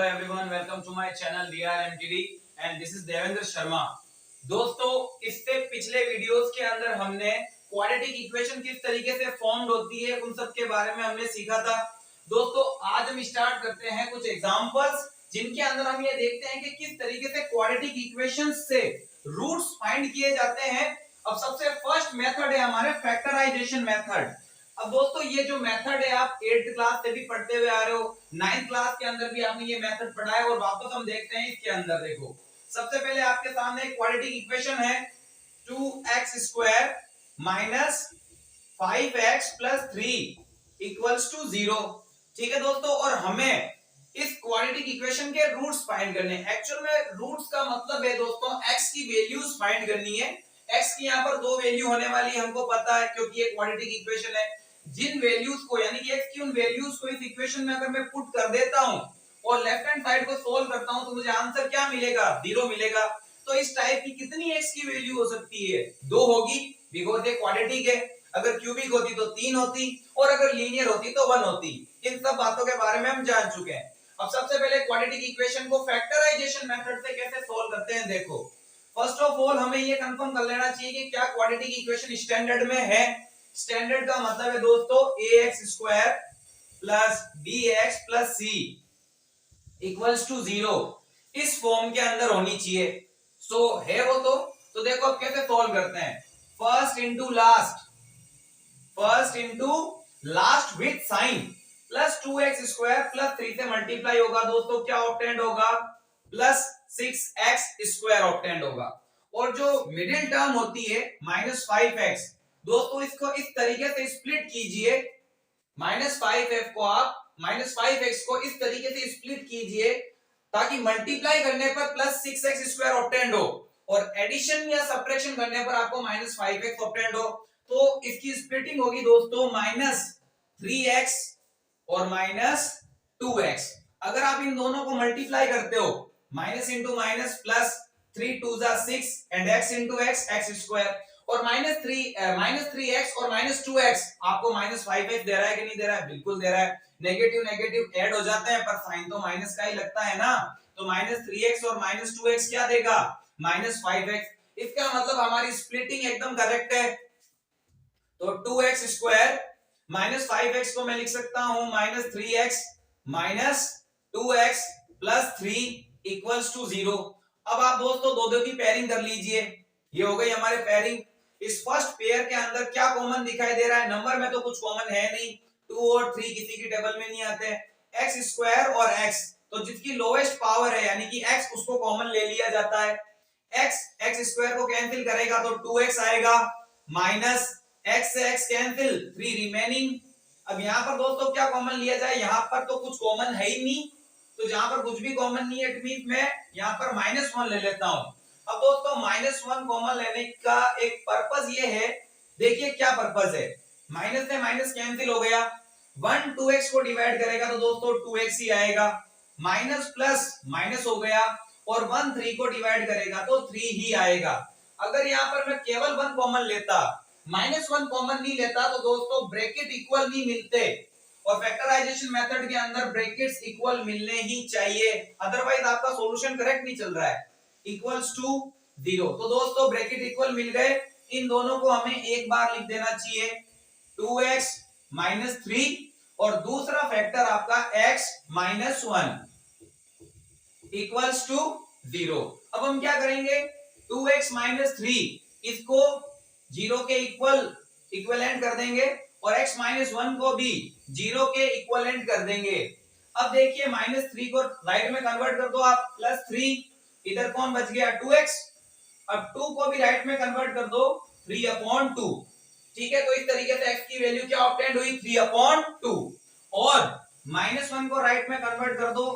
everyone, welcome to my channel DRMTD and this is Devendra Sharma. दोस्तों, इससे पिछले वीडियोस के अंदर हमने क्वाड्रेटिक इक्वेशन किस तरीके से फॉर्म्ड होती है उन सब के बारे में हमने सीखा था। दोस्तों, आज हम स्टार्ट करते हैं कुछ एग्जांपल्स जिनके अंदर हम ये देखते हैं कि किस तरीके से क्वाड्रेटिक इक्वेशंस से रूट्स फाइंड किए जाते हैं। अब सबसे फर्स्ट मेथड है हमारे फैक्टराइजेशन मेथड। अब दोस्तों, ये जो मेथड है आप 8th क्लास से भी पढ़ते हुए आ रहे हो, 9th क्लास के अंदर भी आपने ये मेथड पढ़ा है और वापस हम देखते हैं इसके अंदर। देखो, सबसे पहले आपके सामने एक क्वाड्रेटिक इक्वेशन है 2x² minus 5x plus 3 equals to 0। ठीक है दोस्तों, और हमें इस क्वाड्रेटिक इक्वेशन के रूट्स फाइंड करने हैं। एक्चुअल में रूट्स का मतलब है दोस्तों x की वैल्यूज फाइंड करनी है। x की यहाँ पर दो वैल्यू होने वाली हमको पता है क्योंकि ये क्वाड्रेटिक इक्वेशन है। जिन वैल्यूज को यानी कि x की उन वैल्यूज को इस इक्वेशन में अगर मैं पुट कर देता हूं और लेफ्ट हैंड साइड को सोल्व करता हूं तो मुझे आंसर क्या मिलेगा? 0 मिलेगा। तो इस टाइप की कितनी x की वैल्यू हो सकती है? 2 होगी, बिकॉज़ ये क्वाड्रेटिक है। अगर क्यूबिक होती तो 3 होती और अगर लीनियर होती तो 1 होती। इन सब बातों के बारे में हम जान चुके हैं। अब सबसे पहले क्वाड्रेटिक इक्वेशन को फैक्टराइजेशन मेथड से कैसे सोल्व करते हैं देखो। फर्स्ट ऑफ ऑल हमें ये कंफर्म कर लेना चाहिए कि क्या क्वाड्रेटिक इक्वेशन स्टैंडर्ड में है। स्टैंडर्ड का मतलब है दोस्तों ax² plus bx plus c equals to 0 इस फॉर्म के अंदर होनी चाहिए। सो है वो तो देखो अब कैसे सॉल्व करते हैं। First into last with sign plus 2x² plus 3 से मल्टीप्लाई होगा दोस्तों, क्या ऑब्टेंड होगा? प्लस 6x² ऑब्टेंड होगा। और जो मिडिल टर्म होती है -5x, दोस्तों इसको इस तरीके से स्प्लिट कीजिए। -5x को इस तरीके से स्प्लिट कीजिए ताकि मल्टीप्लाई करने पर प्लस 6x² ऑब्टेंड हो और एडिशन या सब्ट्रैक्शन करने पर आपको -5x ऑब्टेंड हो। तो इसकी स्प्लिटिंग होगी दोस्तों -3x और -2x। अगर आप इन दोनों को मल्टीप्लाई करते हो minus into minus plus 3 2 6 and x into x² और -3x और -2x आपको -5x दे रहा है कि नहीं दे रहा है? बिल्कुल दे रहा है। नेगेटिव नेगेटिव ऐड हो जाते हैं पर साइन तो माइनस का ही लगता है ना। तो -3x और -2x क्या देगा? -5x। इसका मतलब हमारी स्प्लिटिंग एकदम करेक्ट है। तो 2x² -5x को मैं लिख सकता हूं -3x -2x plus 3 equals to 0। अब आप दोस्तों दो की पेयरिंग कर लीजिए। ये हो गई हमारे पेयरिंग। इस फर्स्ट पेयर के अंदर क्या कॉमन दिखाई दे रहा है? नंबर में तो कुछ कॉमन है नहीं, 2 और 3 किसी की टेबल में नहीं आते। x² और x, तो जिसकी लोएस्ट पावर है यानी कि x उसको कॉमन ले लिया जाता है। x² को कैंसिल करेगा तो 2x आएगा, माइनस x से x कैंसिल, 3 रिमेनिंग। अब यहाँ पर दोस्तों क्या कॉमन लिया जाए? यहाँ पर तो कुछ कॉमन है ही नहीं, तो जहां पर कुछ भी कॉमन नहीं है इट मींस मैं यहाँ पर -1 ले लेता हूं। अब दोस्तों -1 कॉमन लेने का एक पर्पस ये है, देखिए क्या पर्पस है। माइनस से माइनस कैंसिल हो गया, 1 2x को डिवाइड करेगा तो दोस्तों 2x ही आएगा, माइनस प्लस माइनस हो गया और 1 3 को डिवाइड करेगा तो 3 ही आएगा। अगर यहाँ पर मैं केवल 1 कॉमन लेता, -1 कॉमन नहीं लेता तो दोस्तों ब्रैकेट इक्वल नहीं मिलते और फैक्टराइजेशन मेथड के अंदर ब्रैकेट्स इक्वल मिलने ही चाहिए, अदरवाइज आपका सॉल्यूशन करेक्ट नहीं चल रहा है। इक्वल्स टू 0, तो दोस्तों ब्रैकेट इक्वल मिल गए। इन दोनों को हमें एक बार लिख देना चाहिए 2x -3 और दूसरा फैक्टर आपका x -1 इक्वल्स टू 0। अब हम क्या करेंगे? 2x -3 इसको 0 के इक्वलेंट कर देंगे और x -1 को भी 0 के इक्विवेलेंट कर देंगे। अब देखिए -3 को राइट में कन्वर्ट कर दो आप, +3, इधर कौन बच गया? 2x। अब 2 को भी राइट में कन्वर्ट कर दो 3/2। ठीक है, तो इस तरीके से x की वैल्यू क्या ऑब्टेंड हुई? 3/2। और -1 को राइट में कन्वर्ट कर दो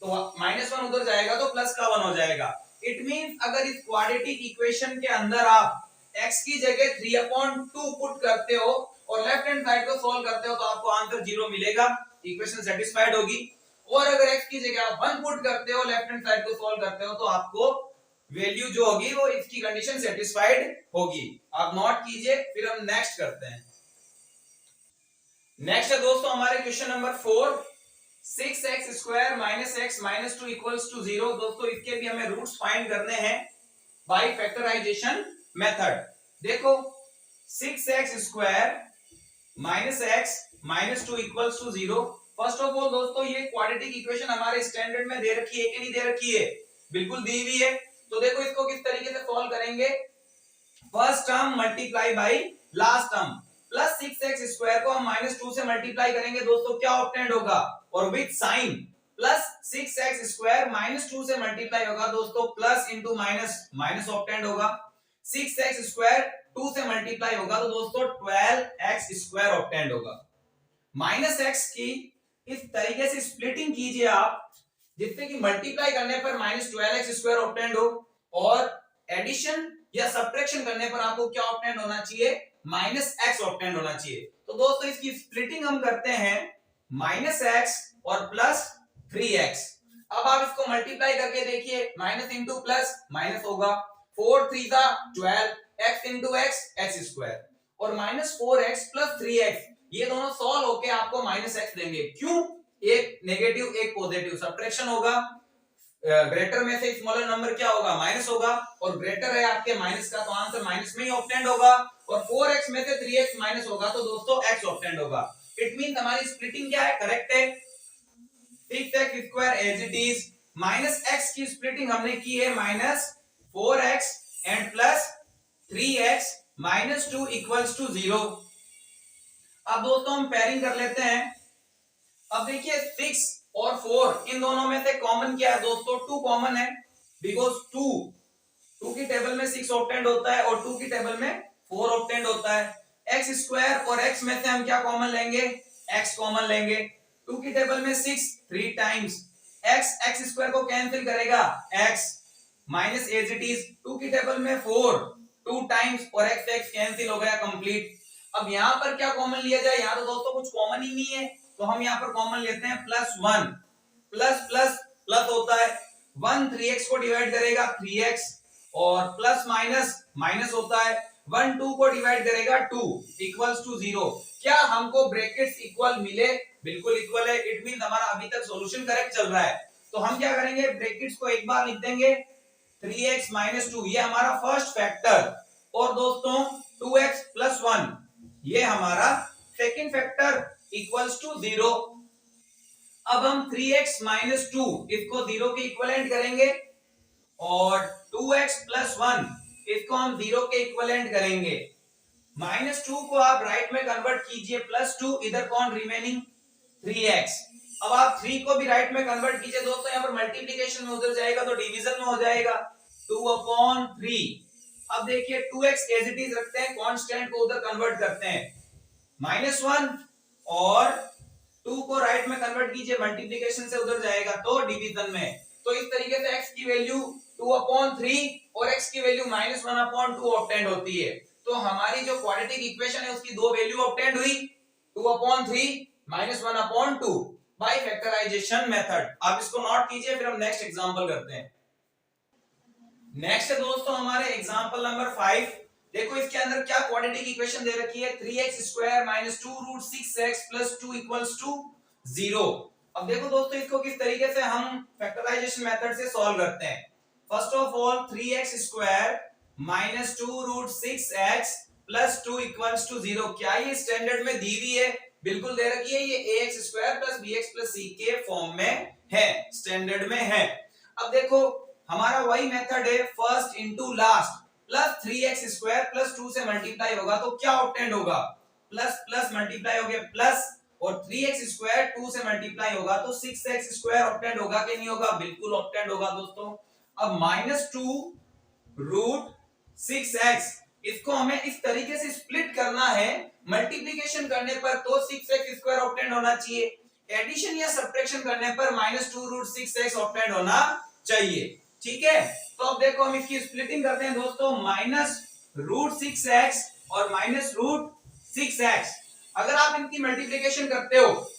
तो -1 उधर जाएगा तो प्लस का 1 हो जाएगा। इट मींस अगर इस क्वाड्रेटिक इक्वेशन के अंदर आप x की जगह 3/2 पुट करते हो और लेफ्ट हैंड साइड को सॉल्व करते हो तो आपको आंसर 0 मिलेगा, इक्वेशन सेटिस्फाइड होगी। और अगर x की जगह आप 1 पुट करते हो, लेफ्ट हैंड साइड को सॉल्व करते हो तो आपको वैल्यू जो होगी वो इसकी कंडीशन सेटिस्फाइड होगी। आप नोट कीजिए, फिर हम नेक्स्ट करते हैं। नेक्स्ट है दोस्तों हमारे question number 4। 6x² minus x minus 2 equals to 0। दोस्तों इसके भी हमें रूट्स फाइंड करने हैं बाय फैक्टराइजेशन मेथड। देखो 6x² minus x minus 2 equals to 0। First of all दोस्तों ये क्वाड्रेटिक इक्वेशन हमारे स्टैंडर्ड में दे रखी है कि नहीं दे रखी है? बिल्कुल दी हुई है। तो देखो इसको किस तरीके से सॉल्व करेंगे, first term multiply by last term, plus 6x² को हम -2 से मल्टीप्लाई करेंगे दोस्तों क्या ऑब्टेंड होगा, और विद साइन प्लस 6x² -2 से मल्टीप्लाई होगा दोस्तों, plus into minus minus obtained होगा। 6x² 2 से मल्टीप्लाई होगा तो दोस्तों 12x² ऑब्टेंड होगा। माइनस x की इस तरीके से स्प्लिटिंग कीजिए आप जिससे कि मल्टीप्लाई करने पर -12x² ऑब्टेंड हो, और एडिशन या सब्ट्रैक्शन करने पर आपको क्या ऑब्टेंड होना चाहिए, -x ऑब्टेंड होना चाहिए। तो दोस्तों इसकी स्प्लिटिंग हम करते हैं -x और प्लस 3x। अब आप इसको मल्टीप्लाई करके देखिए, माइनस इंटू प्लस माइनस होगा, 4 3 12, x इंटू x x², और -4x प्लस 3x ये दोनों सॉल्व होके आपको -x देंगे। क्यों? एक नेगेटिव एक पॉजिटिव, सब्ट्रैक्शन होगा, ग्रेटर में से स्मॉलर नंबर क्या होगा, माइनस होगा, और ग्रेटर है आपके माइनस का तो आंसर माइनस में ही ऑब्टेंड होगा, और 4x में से 3x माइनस होगा तो दोस्तों x ऑब्टेंड होगा। इट मींस हमारी स्प्लिटिंग क्या है, करेक्ट है। 6x² as it is, minus x की स्प्लिटिंग हमने की है -4x and plus 3x -2 equals to 0। अब दोस्तों हम पेयरिंग कर लेते हैं। अब देखिए 6 और 4 इन दोनों में से कॉमन क्या है दोस्तों, 2 कॉमन है, बिकॉज 2 की टेबल में 6 ऑब्टेंड होता है और 2 की टेबल में 4 ऑब्टेंड होता है। x² और x में से हम क्या कॉमन लेंगे, x कॉमन लेंगे। 2 की टेबल में 6 3 टाइम्स, x² को कैंसिल करेगा x, minus as it is. 2 की टेबल में 4 2 टाइम्स और x कैंसिल हो गया कंप्लीट। अब यहाँ पर क्या कॉमन लिया जाए, यहाँ तो दोस्तों कुछ कॉमन ही नहीं है, तो हम यहाँ पर कॉमन लेते हैं +1, प्लस प्लस प्लस होता है, 1 3x को डिवाइड करेगा 3x, और प्लस माइनस माइनस होता है, 1 2 को डिवाइड करेगा 2 इक्वल्स टू 0। क्या हमको ब्रैकेट्स इक्वल मिले? बिल्कुल इक्वल है। इट मींस हमारा अभी तक सॉल्यूशन करेक्ट चल रहा है। तो हम क्या करेंगे, ब्रैकेट्स को एक बार लिख देंगे, 3x -2 ये हमारा फर्स्ट फैक्टर, और दोस्तों 2x + 1 ये हमारा सेकंड फैक्टर इक्वल्स टू 0। अब हम 3x - 2 इसको 0 के इक्विवेलेंट करेंगे, और 2x + 1 इसको हम 0 के इक्विवेलेंट करेंगे। -2 को आप राइट में कन्वर्ट कीजिए, +2 इधर कौन रिमेनिंग 3x। अब आप 3 को भी राइट में कन्वर्ट कीजिए दोस्तों, यहाँ पर मल्टीप्लिकेशन में उधर जाएगा तो डिवीजन में हो जाएगा, 2/3। अब देखिए 2x एज इट इज रखते हैं, कांस्टेंट को उधर कन्वर्ट करते हैं, -1 और 2 को राइट में कन्वर्ट कीजिए, मल्टीप्लिकेशन से उधर जाएगा तो डिवीजन में। तो इस तरीके से x की वैल्यू 2/3 और x की वैल्यू -1/2 ऑब्टेंड होती है। तो हमारी जो क्वाड्रेटिक इक्वेशन है उसकी दो वैल्यू ऑब्टेंड हुई, 2/3 -1/2 बाय फैक्टराइजेशन मेथड। आप इसको नोट कीजिए, फिर हम नेक्स्ट एग्जांपल करते हैं। नेक्स्ट है दोस्तों हमारे एग्जांपल नंबर 5। देखो इसके अंदर क्या क्वाड्रेटिक इक्वेशन दे रखी है, 3x² - 2 √6x + 2 = 0। अब देखो दोस्तों इसको किस तरीके से हम फैक्टराइजेशन मेथड से सॉल्व करते हैं। First of all 3x² - 2 √6x + 2 = 0, क्या ये स्टैंडर्ड में दी हुई है? बिल्कुल दे रखी है, ये ax² + bx + c के फॉर्म में है, स्टैंडर्ड में है। अब देखो हमारा वही मेथड है, first into last, plus 3x² + 2 से मल्टीप्लाई होगा तो क्या ऑब्टेंड होगा, प्लस प्लस मल्टीप्लाई हो गया प्लस, और 3x² 2 से मल्टीप्लाई होगा तो 6x² ऑब्टेंड होगा कि नहीं होगा, बिल्कुल ऑब्टेंड होगा दोस्तों। अब -2 √6x इसको हमें इस तरीके से स्प्लिट करना है, मल्टीप्लिकेशन करने पर तो 6x² ऑब्टेंड होना चाहिए, एडिशन या सब्ट्रैक्शन करने पर -2 √6x ऑब्टेंड होना चाहिए, ठीक है। तो अब देखो हम इसकी स्प्लिटिंग करते हैं दोस्तों, -√6x और -√6x। अगर आप इनकी मल्टीप्लिकेशन करते हो,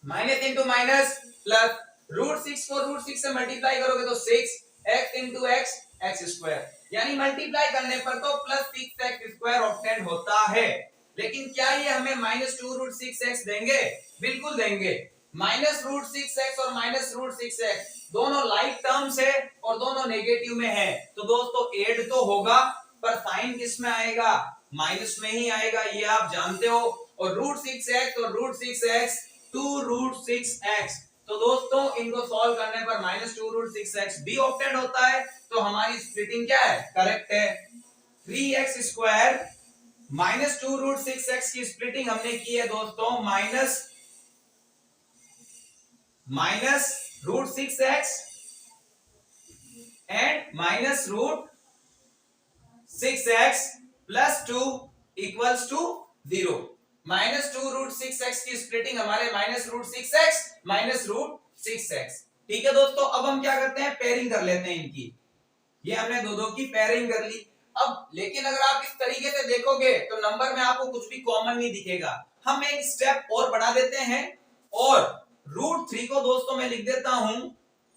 माइनस इंटू माइनस प्लस, √6 को √6 से मल्टीप्लाई करोगे तो 6x इंटू x x², यानी मल्टीप्लाई करने पर तो +6x² ऑब्टेंड होता है। लेकिन क्या ये हमें -2 √6x देंगे? बिल्कुल देंगे। -√6x और -√6x दोनों लाइक टर्म्स है और दोनों नेगेटिव में है, तो दोस्तों ऐड तो होगा पर साइन किस में आएगा, माइनस में ही आएगा, ये आप जानते हो। और √6x और √6x 2√6x, तो दोस्तों इनको सॉल्व करने पर -2√6x भी ऑब्टेंड होता है, तो हमारी स्प्लिटिंग क्या है, करेक्ट है। 3x² -2√6x की स्प्लिटिंग हमने की है दोस्तों -√6x and -√6x plus 2 equals to 0। -2√6x की स्प्लिटिंग हमारे -√6x -√6x। ठीक है दोस्तों, अब हम क्या करते हैं, पेयरिंग कर लेते हैं इनकी। ये हमने दो की पेयरिंग कर ली। अब लेकिन अगर आप इस तरीके से देखोगे तो नंबर में आपको कुछ भी कॉमन नहीं दिखेगा। हम एक स्टेप और बढ़ा देते हैं और √3 को दोस्तों मैं लिख देता हूं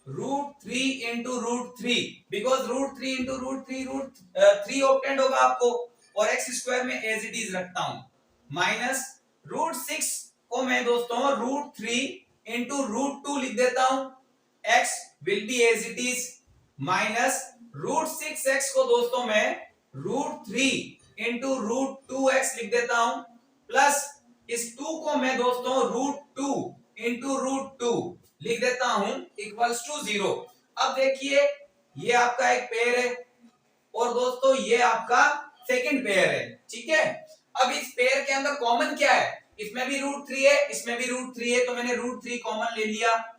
√3 इंटू √3, बिकॉज √3 इंटू √3 ऑब्टेंड होगा आपको, और x² में एज इट इज रखता हूं। माइनस √6 को मैं दोस्तों √3 इंटू √2 लिख देता हूं, x will be as it is, minus √6x को दोस्तों मैं √3 इंटू √2x लिख देता हूं, प्लस इस 2 को मैं दोस्तों √2 इंटू √2 लिख देता हूं इक्वल्स टू 0। अब देखिए ये आपका एक पेयर है और दोस्तों ये आपका सेकंड पेयर है, ठीक है। अब इस पेयर के अंदर कॉमन क्या है, इसमें भी √3 है, इसमें भी √3 है, तो मैंने √3 कॉमन ले लिया।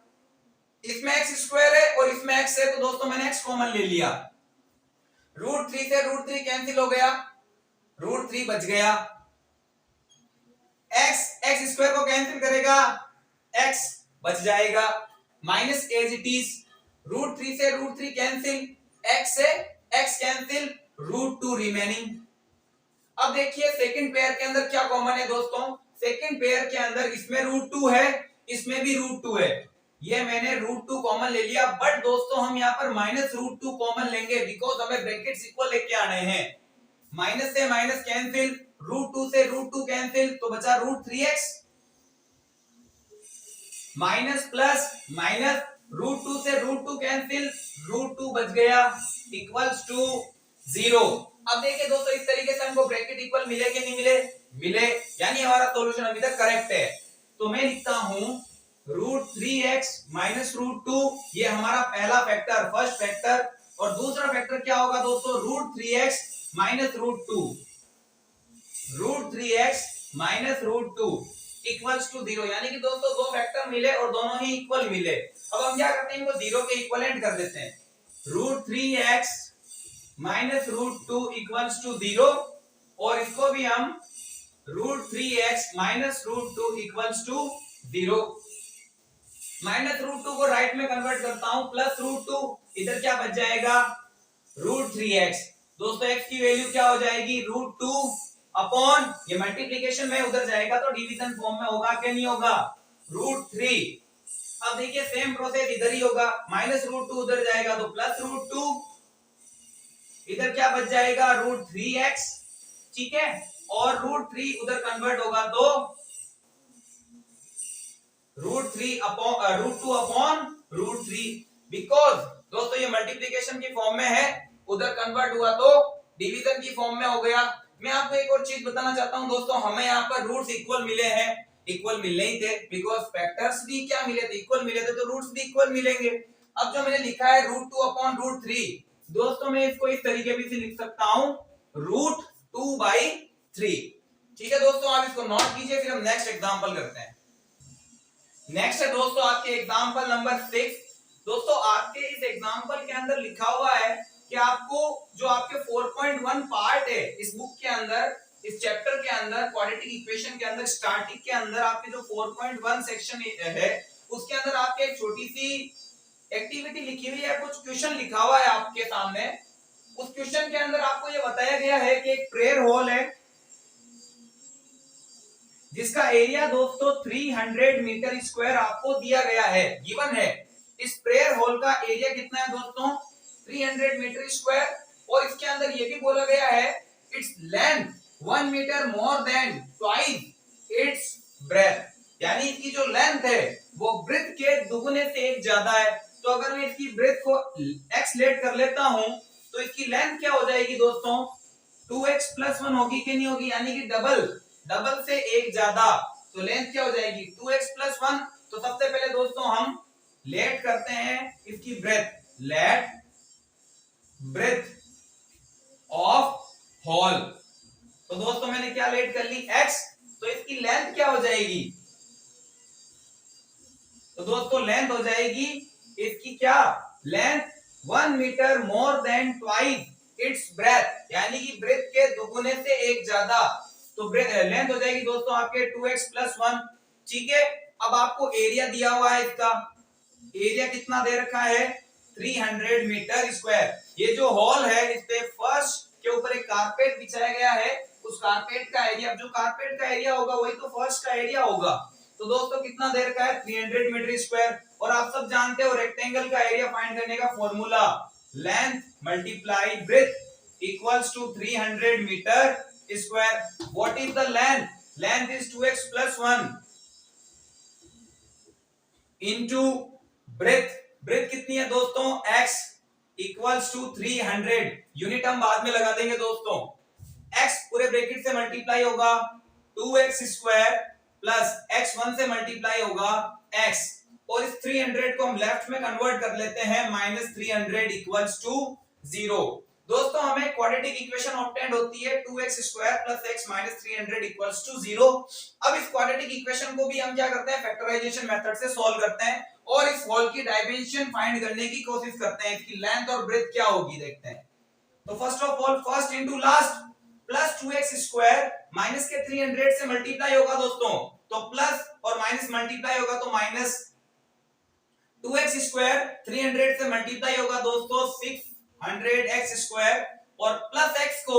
इसमें x² है और इसमें x है, तो दोस्तों मैंने x कॉमन ले लिया। √3 से √3 कैंसिल हो गया, √3 बच गया। x² को कैंसिल करेगा, x बच जाएगा, माइनस एज इट इज, √3 से √3 कैंसिल, x से x कैंसिल, √2 रिमेनिंग। अब देखिए सेकंड पेयर के अंदर क्या कॉमन है दोस्तों, सेकंड पेयर के अंदर इसमें √2 है, इसमें भी √2 है, ये मैंने √2 कॉमन ले लिया। बट दोस्तों हम यहाँ पर -√2 कॉमन लेंगे बिकॉज हमें ब्रैकेट्स इक्वल लेके आने हैं। माइनस से माइनस कैंसिल, √2 से √2 कैंसिल, तो बचा √3x, माइनस प्लस माइनस, √2 से √2 कैंसिल, √2 बच गया इक्वल्स टू 0। अब देखिए दोस्तों इस तरीके से हमको ब्रैकेट इक्वल मिले कि नहीं मिले, मिले, यानी हमारा सॉल्यूशन अभी तक करेक्ट है। तो मैं लिखता हूं √3x माइनस √2, ये हमारा पहला फैक्टर, फर्स्ट फैक्टर, और दूसरा फैक्टर क्या होगा दोस्तों, √3x minus √2, √3x minus √2 equals to 0, यानी कि दोस्तों दो फैक्टर मिले और दोनों ही इक्वल मिले। अब हम क्या करते हैं, इनको 0 के इक्विवेलेंट कर देते हैं, √3x माइनस √2 इक्वल्स टू 0, और इसको भी हम √3x minus √2 equals to 0। Minus √2 को राइट में कन्वर्ट करता हूं, प्लस √2, इधर क्या बच जाएगा, √3x। दोस्तों x की वैल्यू क्या हो जाएगी, √2 अपॉन, ये मल्टीप्लिकेशन में उधर जाएगा तो डिवीजन फॉर्म में होगा क्या नहीं होगा, √3। अब देखिए सेम प्रोसेस इधर ही होगा, माइनस √2 उधर जाएगा तो प्लस √2, इधर क्या बच जाएगा, √3x, ठीक है, और √3 उधर कन्वर्ट होगा तो √2 अपॉन √3, बिकॉज दोस्तों ये मल्टीप्लिकेशन की फॉर्म में है, उधर कन्वर्ट हुआ तो डिवीजन की फॉर्म में हो गया। मैं आपको एक और चीज बताना चाहता हूं दोस्तों, हमें यहाँ पर रूट्स इक्वल मिले हैं, इक्वल मिलने ही थे बिकॉज फैक्टर्स भी क्या मिले थे, इक्वल मिले थे, तो रूट्स भी इक्वल मिलेंगे। अब जो मैंने लिखा है √2 अपॉन √3, दोस्तों मैं इसको इस तरीके भी से लिख सकता हूं, √2/3। ठीक है दोस्तों, आप इसको नोट कीजिए, फिर हम नेक्स्ट एग्जांपल करते हैं। नेक्स्ट है दोस्तों आपके एग्जांपल नंबर 6। दोस्तों आपके इस एग्जांपल के अंदर लिखा हुआ है कि आपको जो आपके 4.1 पार्ट है इस बुक के अंदर, इस चैप्टर के अंदर, क्वाड्रेटिक इक्वेशन के अंदर, स्टार्टिंग के अंदर आपके जो 4.1 सेक्शन है उसके अंदर आपके एक छोटी सी एक्टिविटी लिखी हुई है, कुछ क्वेश्चन लिखा हुआ है आपके सामने। उस क्वेश्चन के अंदर आपको ये बताया गया है कि एक प्रेयर हॉल है जिसका एरिया दोस्तों 300 मीटर स्क्वायर आपको दिया गया है, गिवन है। इस प्रेयर हॉल का एरिया कितना है दोस्तों, 300 मीटर स्क्वायर, और इसके अंदर ये भी बोला गया है its length 1 metre more than twice its breadth, यानी इसकी जो लेंथ है वो दुगुने से एक ज्यादा है, तो अगर मैं इसकी ब्रेथ को x लेट कर लेता हूं तो इसकी लेंथ क्या हो जाएगी दोस्तों, 2x + 1 होगी कि नहीं होगी, यानी कि डबल से एक ज्यादा, तो लेंथ क्या हो जाएगी 2x + 1। तो सबसे पहले दोस्तों हम लेट करते हैं इसकी breadth, let breadth of hall. तो दोस्तों मैंने क्या लेट कर ली x, तो इसकी लेंथ क्या हो जाएगी, तो दोस्तों लेंथ हो जाएगी इसकी क्या, length 1 metre more than twice its breadth, यानी कि ब्रेथ के दुगुने से एक ज्यादा, तो लेंथ हो जाएगी दोस्तों आपके 2x + 1। ठीक है, अब आपको एरिया दिया हुआ है, इसका एरिया कितना दे रखा है 300 मीटर स्क्वायर। ये जो हॉल है इस पे फर्श के ऊपर एक कारपेट बिछाया गया है, उस कारपेट का एरिया, जो कारपेट का एरिया होगा वही तो फर्श का एरिया होगा। तो दोस्तों कितना दे रखा है 300 मीटर स्क्वायर, और आप सब जानते हो रेक्टेंगल का एरिया फाइंड करने का formula, length multiply breadth equals to 300 metre square. What is the length, length is 2x + 1 into breadth, breadth कितनी है दोस्तों x इक्वल्स टू 300, यूनिट हम बाद में लगा देंगे दोस्तों, x पूरे ब्रैकेट से मल्टीप्लाई होगा 2x² प्लस x1 से मल्टीप्लाई होगा x, और इस 300 को हम लेफ्ट में कन्वर्ट कर लेते हैं -300 इक्वल्स टू 0। दोस्तों हमें क्वाड्रेटिक इक्वेशन ऑब्टेन्ड होती है 2x² plus x -300 equals to 0। अब इस क्वाड्रेटिक इक्वेशन को भी हम क्या करते हैं, फैक्टराइजेशन मेथड से सॉल्व करते हैं और इस हॉल की डायमेंशन फाइंड करने की कोशिश करते हैं, इसकी लेंथ और ब्रेथ क्या होगी देखते हैं। तो first of all first into last, plus 2x² minus के 300 से मल्टीप्लाई होगा दोस्तों, तो प्लस और माइनस मल्टीप्लाई होगा तो माइनस, 2x² 300 से मल्टीप्लाई होगा दोस्तों 600x² और प्लस x को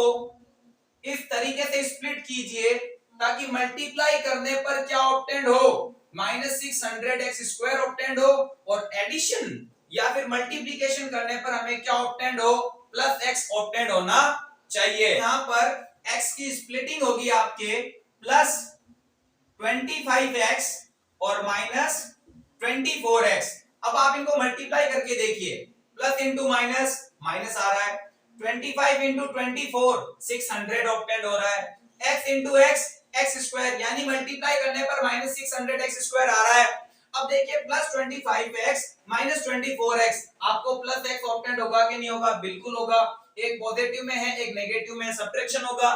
इस तरीके से स्प्लिट कीजिए ताकि मल्टीप्लाई करने पर क्या ऑब्टेन्ड हो, -600x² ऑब्टेन्ड हो, और एडिशन या फिर मल्टीप्लिकेशन करने पर हमें क्या ऑब्टेन्ड हो, +x ऑब्टेन्ड होना चाहिए। यहां पर x की स्प्लिटिंग होगी आपके +25x और -24x। अब आप इनको मल्टीप्लाई करके देखिए, प्लस इंटू माइनस, माइनस आ रहा है, 25 इंटू 24 600 ऑब्टेन्ड हो रहा है, x इंटू x² यानी मल्टीप्लाई करने पर -600x² आ रहा है। अब देखिए +25x -24x, आपको +x ऑब्टेन्ड होगा कि नहीं होगा, बिल्कुल होगा, एक पॉजिटिव में है एक नेगेटिव में, सब्ट्रैक्शन होगा,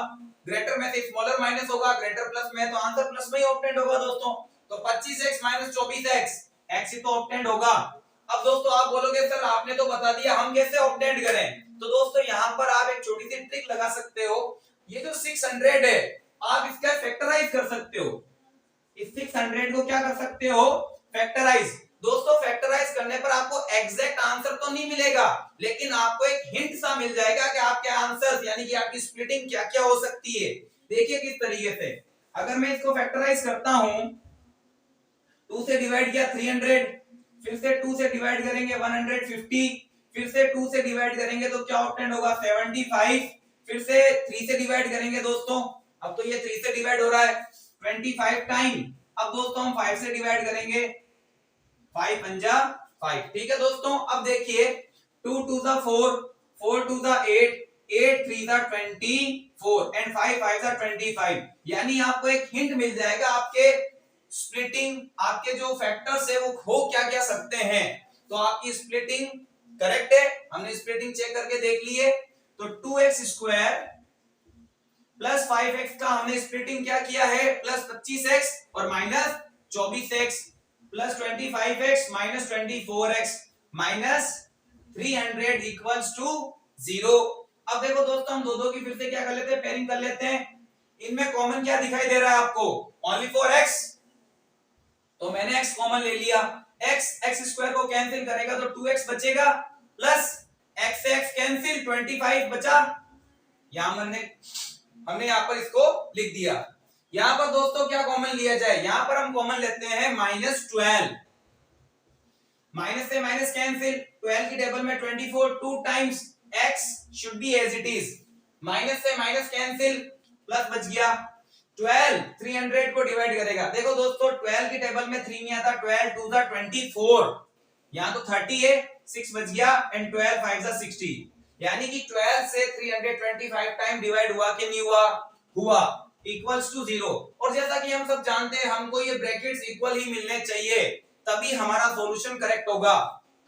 ग्रेटर में से स्मॉलर माइनस होगा, ग्रेटर प्लस में, तो आंसर प्लस में ही ऑब्टेन्ड होगा दोस्तों। तो 25x -24x, x ही तो ऑब्टेन्ड होगा। अब दोस्तों आप बोलोगे सर आपने तो बता दिया, हम कैसे ऑब्टेन्ड करें, तो दोस्तों यहां पर आप एक छोटी सी ट्रिक लगा सकते हो, ये जो 600 है आप इसका फैक्टराइज कर सकते हो, इस 600 को क्या कर सकते हो, फैक्टराइज। दोस्तों फैक्टराइज करने पर आपको एग्जैक्ट आंसर तो नहीं मिलेगा, लेकिन आपको एक हिंट सा मिल जाएगा कि आपके आंसर्स यानी कि आपकी स्प्लिटिंग क्या क्या हो सकती है। देखिए किस तरीके से, अगर मैं इसको फैक्टराइज करता हूं, 2 से डिवाइड किया 300, फिर से 2 से डिवाइड करेंगे 150, फिर से 2 से डिवाइड करेंगे तो क्या ऑब्टेन्ड होगा 75, फिर से 3 से डिवाइड करेंगे दोस्तों, अब तो ये 3 से डिवाइड हो रहा है 25 टाइम, अब दोस्तों हम 5 से डिवाइड करेंगे, 5 पंजा 5। ठीक है दोस्तों, अब देखिए 2 2 सा 4, 4 2 सा 8, 8 3 सा 24 एंड 5 5 सा 25, यानी आपको एक हिंट मिल जाएगा आपके स्प्लिटिंग, आपके जो फैक्टर्स है वो हो क्या क्या सकते हैं। तो आपकी स्प्लिटिंग करेक्ट है, हमने स्प्लिटिंग चेक करके देख ली है। तो 2x² प्लस 5x का हमने स्प्लिटिंग क्या किया है, +25x और -24x, plus 25x -24x -300 equals to 0। अब देखो दोस्तों हम दो की फिर से क्या कर लेते हैं, पेयरिंग कर लेते हैं। इनमें कॉमन क्या दिखाई दे रहा है आपको, ओनली फॉर x, तो मैंने x कॉमन ले लिया, x² को कैंसिल करेगा तो 2x बचेगा, प्लस x से x कैंसिल 25 बचा, यहां हमने यहां पर इसको लिख दिया। यहां पर दोस्तों क्या कॉमन लिया जाए, यहां पर हम कॉमन लेते हैं -12, माइनस से माइनस कैंसिल, 12 की टेबल में 24, 2 times x should be as it is, minus से माइनस कैंसिल, प्लस बच गया, 12 300 को डिवाइड करेगा। देखो दोस्तों 12 की टेबल में 3 नहीं आता, 12 2 दा 24, यहाँ तो 30 है, 6 बच गया, एंड 12 5 दा 60, यानी कि 12 से 325 टाइम डिवाइड हुआ कि नहीं हुआ? हुआ, इक्वल्स टू 0। और जैसा कि हम सब जानते हैं हमको ये ब्रैकेट्स इक्वल ही मिलने चाहिए, तभी हमारा सॉल्यूशन करेक्ट होगा।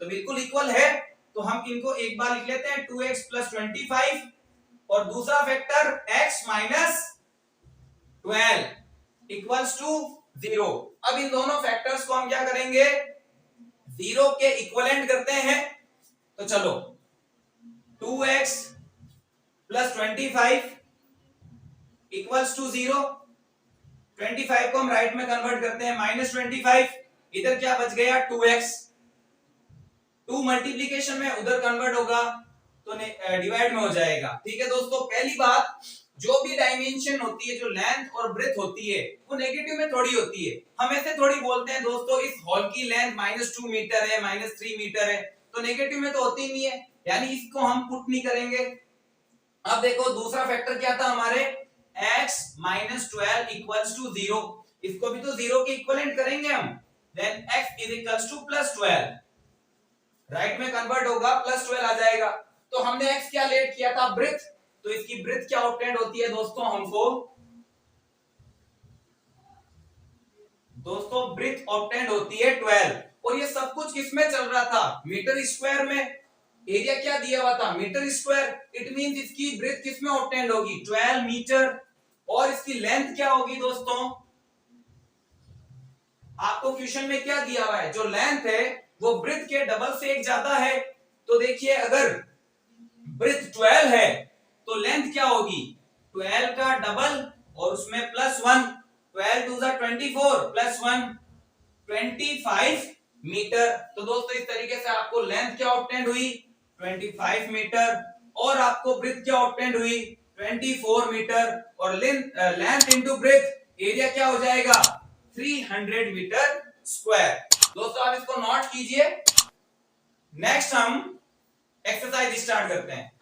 तो बिल्कुल इक्वल है, तो हम इनको एक बार लिख लेते हैं 2x + 25 और दूसरा फैक्टर x - 12 इक्वल्स टू 0। अब इन दोनों फैक्टर्स को हम क्या करेंगे? 0 के इक्विवेलेंट करते हैं। तो चलो 2x + 25 इक्वल्स टू 0। 25 को हम राइट में कन्वर्ट करते हैं, -25, इधर क्या बच गया? 2x, 2 मल्टीप्लिकेशन में उधर कन्वर्ट होगा तो डिवाइड में हो जाएगा। ठीक है दोस्तों, पहली बात, जो भी डायमेंशन होती है, जो लेंथ और ब्रेथ होती है, वो नेगेटिव में थोड़ी होती है। हम ऐसे थोड़ी बोलते हैं दोस्तों इस हॉल की लेंथ -2 मीटर है, -3 मीटर है, तो नेगेटिव में तो होती नहीं है, यानी इसको हम पुट नहीं करेंगे। अब देखो दूसरा फैक्टर क्या था हमारे, x - 12 इक्वल्स टू 0, इसको भी तो 0 के इक्विवेलेंट करेंगे हम, then x equals to +12, right में कन्वर्ट होगा, +12 आ जाएगा। तो हमने x क्या लेट किया था? ब्रेथ, तो इसकी ब्रेथ क्या ऑब्टेंड होती है दोस्तों? हमको दोस्तों ब्रेथ ऑब्टेंड होती है 12, और ये सब कुछ किसमें चल रहा था? मीटर स्क्वायर में। एरिया क्या दिया हुआ था? Metre square. इट मींस इसकी ब्रेथ किसमें ऑब्टेंड होगी? 12 मीटर। और इसकी लेंथ क्या होगी दोस्तों? आपको क्वेश्चन में क्या दिया हुआ है? जो लेंथ है वो ब्रेथ के डबल से एक ज्यादा है। तो देखिए अगर ब्रेथ 12 है तो लेंथ क्या होगी? 12 का डबल और उसमें +1, 12 2 24 +1 25 मीटर। तो दोस्तों इस तरीके से आपको लेंथ क्या ऑब्टेंड हुई? 25 मीटर, और आपको ब्रेथ क्या ऑब्टेंड हुई? 24 मीटर, और लेंथ इनटू ब्रेथ एरिया क्या हो जाएगा? 300 मीटर स्क्वायर। दोस्तों आप इसको नोट कीजिए। नेक्स्ट हम एक्सरसाइज स्टार्ट करते हैं।